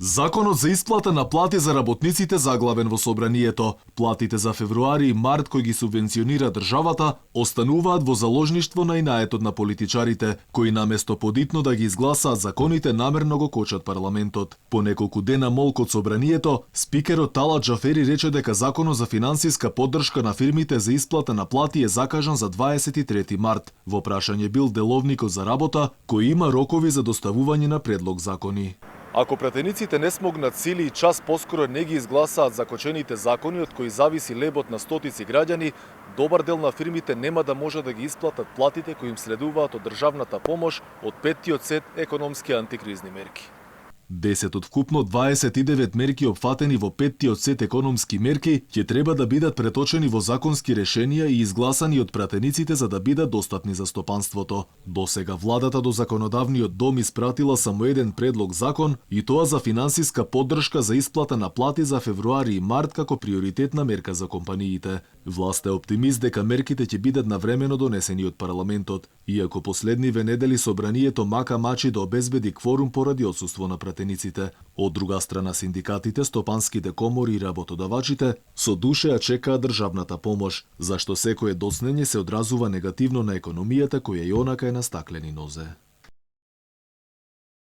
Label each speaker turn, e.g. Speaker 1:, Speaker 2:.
Speaker 1: Законот за исплата на плати за работниците заглавен во собранието. Платите за февруари и март кои ги субвенционира државата остануваат во заложништво на инаетот на политичарите, кои наместо подитно да ги изгласаат законите намерно го кочат парламентот. По неколку дена молк од собранието, спикерот Талат Џафери рече дека законот за финансиска поддршка на фирмите за исплата на плати е закажан за 23 март. Во прашање бил деловникот за работа, кој има рокови за доставување на предлог закони. Ако пратениците не смогнат сили и час поскоро не ги изгласаат закочените закони од кои зависи лебот на стотици граѓани, добар дел на фирмите нема да може да ги исплатат платите кои им следуваат од државната помош од петтиот сет економски антикризни мерки. 10 од вкупно 29 мерки опфатени во петтиот сет економски мерки ќе треба да бидат преточени во законски решенија и изгласани од пратениците за да бидат достапни за стопанството. Досега владата до законодавниот дом испратила само еден предлог закон и тоа за финансиска поддршка за исплата на плати за февруари и март како приоритетна мерка за компаниите. Власта е оптимист дека мерките ќе бидат навремено донесени од парламентот, иако последниве недели собранието мака мачи да обезбеди кворум поради отсуство на пратениците. Од друга страна синдикатите, стопанските комори и работодавачите со душа ја чекаат државната помош, зашто секое доцнење се одразува негативно на економијата која и онака е на стаклени нозе.